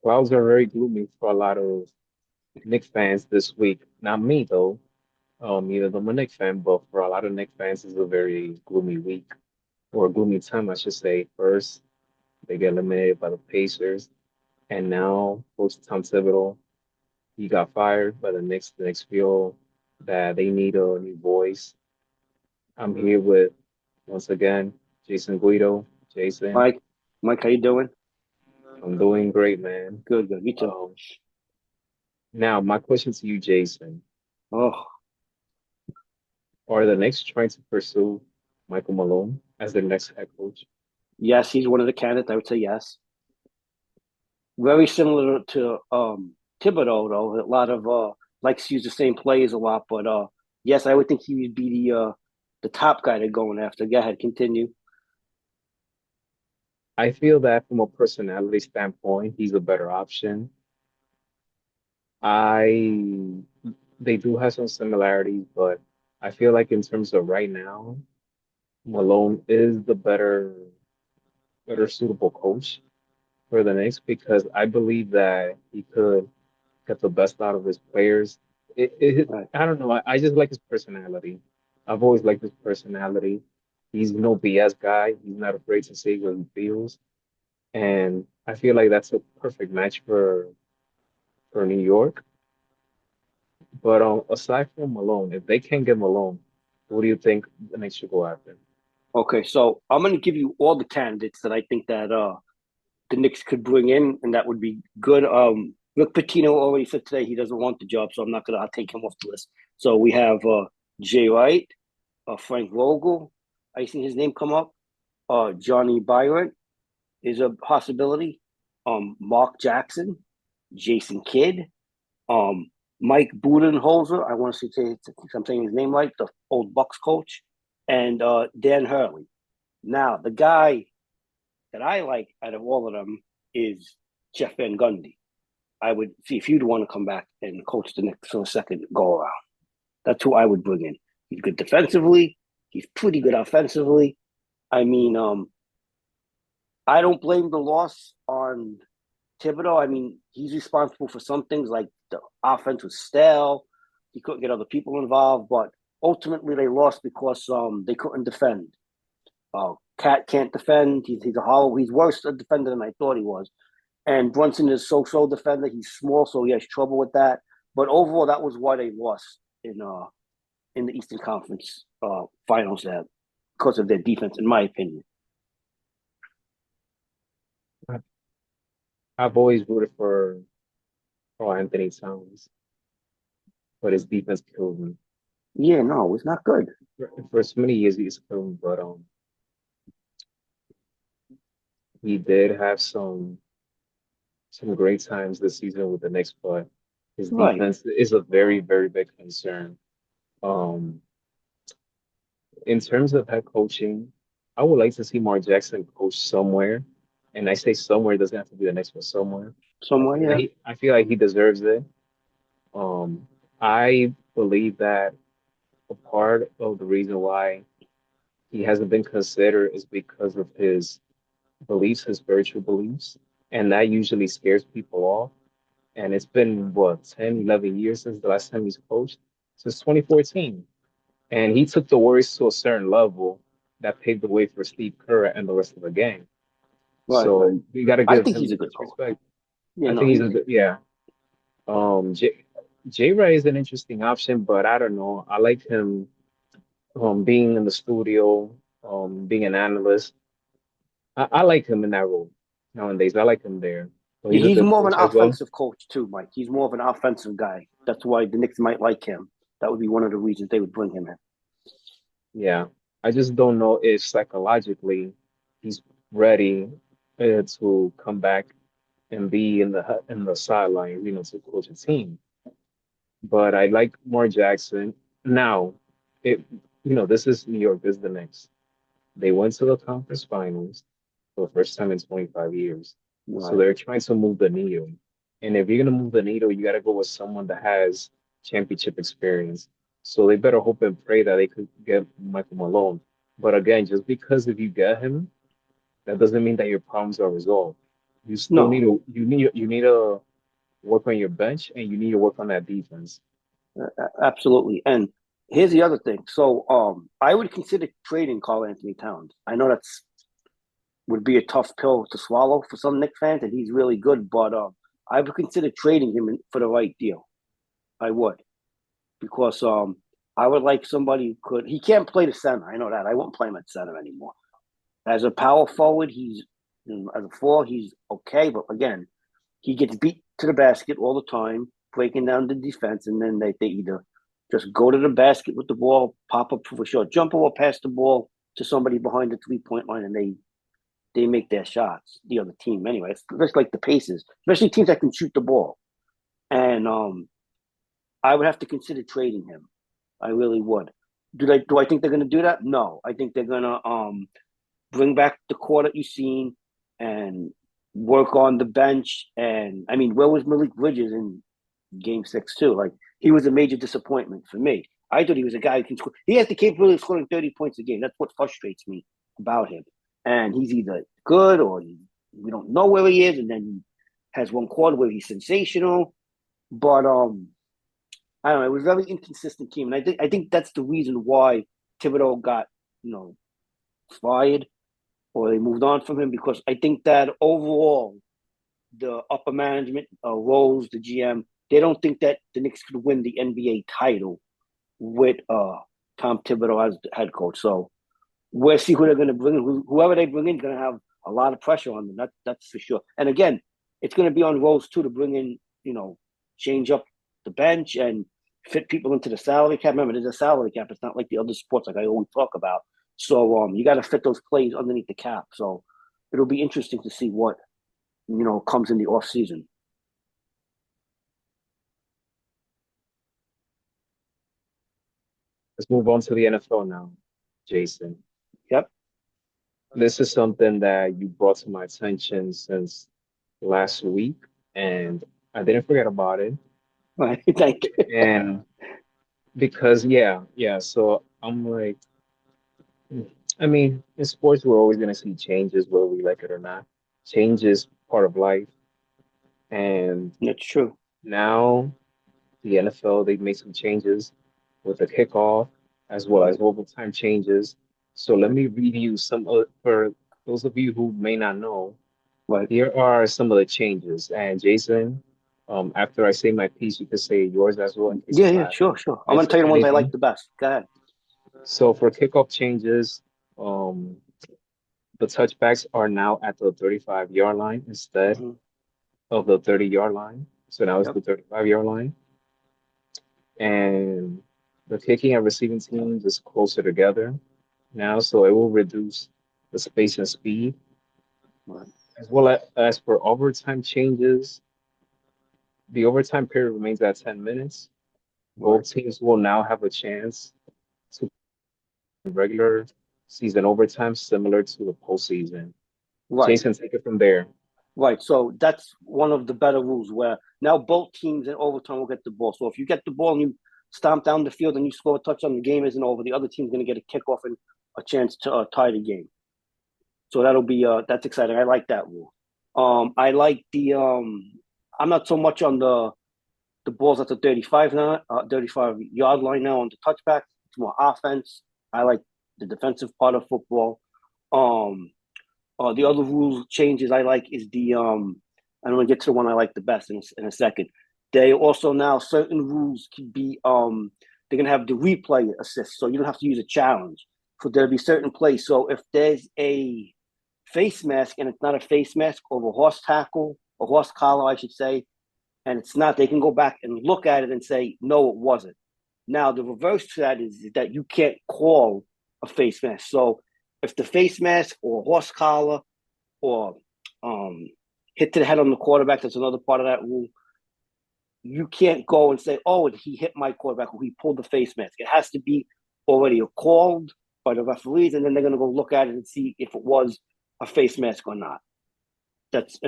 clouds are very gloomy for a lot of Knicks fans this week. Not me though. Even though I'm a Knicks fan, but for a lot of Knicks fans, it's a very gloomy week or a gloomy time, I should say. First, they get eliminated by the Pacers, and now Coach Tom Thibodeau, he got fired by the Knicks. The Knicks feel that they need a new voice. I'm here with once again Jason Guido. Jason, Mike, Mike, how you doing? I'm doing great, man. Good, good. Me too. Um, Now my question to you, Jason, Oh, are the Knicks trying to pursue Michael Malone as their next head coach? yes, he's one of the candidates. I would say yes. Very similar to Thibodeau, though. A lot of likes to use the same plays a lot, but yes, I would think he would be the top guy they're going after. Go ahead, continue. I feel that from a personality standpoint, he's a better option. I They do have some similarities, but I feel like in terms of right now, Malone is the better suitable coach for the Knicks because I believe that he could get the best out of his players. Right. I don't know. I just like his personality. I've always liked his personality. He's no BS guy. He's not afraid to say what he feels. And I feel like that's a perfect match for New York. But aside from Malone, if they can't get Malone, what do you think the Knicks should go after? Okay, so I'm going to give you all the candidates that I think that the Knicks could bring in, and that would be good. Rick Pitino already said today he doesn't want the job, so I'm not gonna. I'll take him off the list. So we have Jay Wright, Frank Vogel. I seen his name come up. Johnny Byron is a possibility. Mark Jackson, Jason Kidd, um, Mike Budenholzer. I want to say if I'm saying his name right, the old Bucks coach, and Dan Hurley. Now the guy that I like out of all of them is Jeff Van Gundy. I would see if you'd want to come back and coach the Knicks for a second go around. That's who I would bring in. He's good defensively. He's pretty good offensively. I mean, I don't blame the loss on Thibodeau. I mean, he's responsible for some things like the offense was stale. He couldn't get other people involved, but ultimately they lost because they couldn't defend. Cat can't defend. He's a hollow. He's worse a defender than I thought he was. And Brunson is so defender. He's small, so he has trouble with that. But overall, that was why they lost in the Eastern Conference Finals that because of their defense, in my opinion. I- I've always rooted for Anthony Towns, but his defense killed me. Yeah, no, it's not good. For so many years, he's killed me, but he did have some great times this season with the Knicks, but his Right. defense is a very big concern. Um, in terms of head coaching, I would like to see Mark Jackson coach somewhere, and I say somewhere doesn't have to be the Knicks, but somewhere. Somewhere, yeah. I feel like he deserves it. Um, I believe that a part of the reason why he hasn't been considered is because of his beliefs, his spiritual beliefs, and that usually scares people off. And it's been what 10, 11 years since the last time he's coached, since 2014. And he took the Warriors to a certain level that paved the way for Steve Kerr and the rest of the gang. Right, right. So we got to I give think he's him a good his coach. respect. Yeah, I no, think he's he's a good, yeah. J Ray is an interesting option, but I don't know. I like him being in the studio, being an analyst. I like him in that role nowadays. I like him there. So yeah, he's a he's good more of coach an as well. offensive coach too, Mike. He's more of an offensive guy. That's why the Knicks might like him. That would be one of the reasons they would bring him in. Yeah. I just don't know if psychologically he's ready to come back and be in the sideline, to coach a team. But I like more Jackson. Now, it this is New York, this is the Knicks. They went to the conference finals for the first time in 25 years. So Right. they're trying to move the needle. And if you're gonna move the needle, you gotta go with someone that has championship experience. So they better hope and pray that they could get Michael Malone. But again, just because if you get him, that doesn't mean that your problems are resolved. You still need No, to you need to work on your bench and you need to work on that defense. absolutely. And here's the other thing. So, I would consider trading Carl Anthony Towns. I know that's would be a tough pill to swallow for some Knicks fans, and he's really good. But I would consider trading him for the right deal. I would because I would like somebody who could. He can't play the center. I know that. I won't play him at center anymore. As a power forward, as a four, he's okay. But again, he gets beat to the basket all the time, breaking down the defense, and then they either just go to the basket with the ball, pop up for a short jumper, or pass the ball to somebody behind the 3 point line, and they make their shots. The other team, anyway, it's just like the Pacers, especially teams that can shoot the ball. And I would have to consider trading him. I really would. Do I think they're going to do that? No, I think they're going to bring back the core that you've seen and work on the bench. And I mean, where was Malik Bridges in Game 6 too? Like he was a major disappointment for me. I thought he was a guy who can score. He has the capability of scoring 30 points a game. That's what frustrates me about him. And he's either good or we don't know where he is. And then he has one quarter where he's sensational. But I don't know. It was a very inconsistent team, and I think that's the reason why Thibodeau got fired or they moved on from him because I think that overall the upper management, Rose, the GM, they don't think that the Knicks could win the NBA title with Tom Thibodeau as the head coach. So we'll see who they're going to bring in. Whoever they bring in is going to have a lot of pressure on them. That's for sure. And again, it's going to be on Rose too to bring in, change up the bench and fit people into the salary cap. Remember, there's a salary cap. It's not like the other sports like I always talk about. So you got to fit those plays underneath the cap. So it'll be interesting to see what comes in the off season. Let's move on to the NFL now, Jason. Yep. This is something that you brought to my attention since last week, and I didn't forget about it. All right. Thank you. And because, yeah, so I'm like, I mean, in sports, we're always going to see changes, whether we like it or not. Change is part of life. And That's true. now the NFL, they've made some changes with the kickoff as well as Right. overtime changes. So let Right. me read you some of, for those of you who may not know, Right. here are some of the changes. And Jason, after I say my piece, you can say yours as well in case Yeah. if Yeah. I Sure. Sure. I'm gonna miss tell you the ones I like anything. the best. Go ahead. So for kickoff changes, um, the touchbacks are now at the 35-yard line instead Mm-hmm. of the 30-yard line. So now it's Yep. the 35-yard line. And the kicking and receiving teams is closer together now, so it will reduce the space and speed. Right. As well as for overtime changes, the overtime period remains at 10 minutes. Right. Both teams will now have a chance to regular season overtime similar to the postseason. Right. Jason, take it from there. Right. So that's one of the better rules where now both teams in overtime will get the ball. So if you get the ball and you stomp down the field and you score a touchdown, the game isn't over. The other team's going to get a kickoff and a chance to tie the game. So that'll be that's exciting. I like that rule. I like the I'm not so much on the balls at the 35-yard line now on the touchback. It's more offense. I like the defensive part of football. Um, the other rule changes I like is the I'm gonna get to the one I like the best in a second. They also now certain rules can be they're gonna have the replay assist, so you don't have to use a challenge. So there'll be certain plays. So if there's a face mask and it's not a face mask or a horse tackle, a horse collar, I should say, and it's not, they can go back and look at it and say, no, it wasn't. Now, the reverse to that is that you can't call a face mask. So if the face mask or horse collar or um, hit to the head on the quarterback, that's another part of that rule. You can't go and say, oh, he hit my quarterback or he pulled the face mask. It has to be already called by the referees, and then they're going to go look at it and see if it was a face mask or not. That's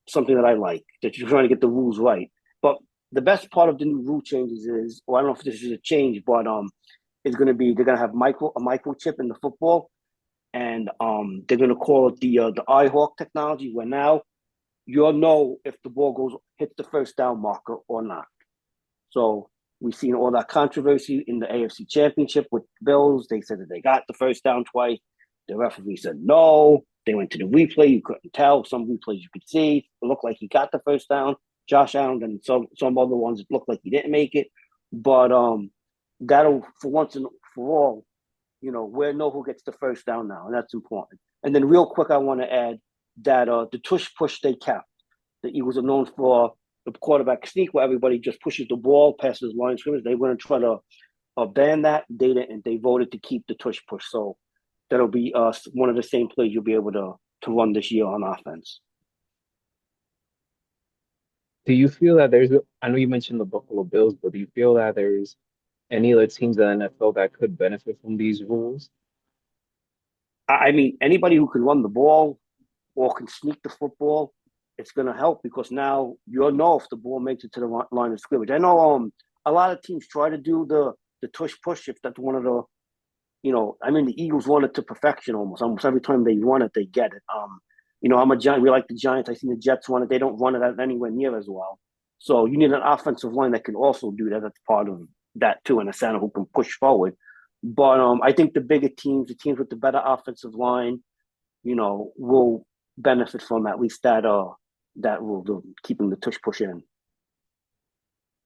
something that I like. That you're trying to get the rules right. But the best part of the new rule changes is, well, I don't know if this is a change, but it's going to be they're going to have a microchip in the football, and they're going to call it the iHawk technology. Where now you'll know if the ball goes hits the first down marker or not. So we've seen all that controversy in the AFC Championship with the Bills. They said that they got the first down twice. The referee said no. They went to the replay. You couldn't tell. Some replays you could see. It looked like he got the first down. Josh Allen, and some other ones it looked like he didn't make it. But that'll for once and for all, we'll know who gets the first down now, and that's important. And then real quick, I want to add that the tush push they kept. The Eagles are known for the quarterback sneak, where everybody just pushes the ball past his line of scrimmage. They were going to try to ban that. They didn't, and they voted to keep the tush push. So that'll be one of the same plays you'll be able to run this year on offense. Do you feel that I know you mentioned the Buffalo Bills, but do you feel that there's any other teams in the NFL that could benefit from these rules? I mean, anybody who can run the ball or can sneak the football, it's going to help because now you'll know if the ball makes it to the line of scrimmage. I know a lot of teams try to do the tush push if that's one of the I mean, the Eagles run it to perfection almost. Almost every time they run it, they get it. I'm a Giant. We like the Giants. I seen the Jets run it. They don't run it anywhere near as well. So you need an offensive line that can also do that. That's part of that too, and a center who can push forward. But I think the bigger teams, the teams with the better offensive line, will benefit from at least that rule, keeping the tush push in.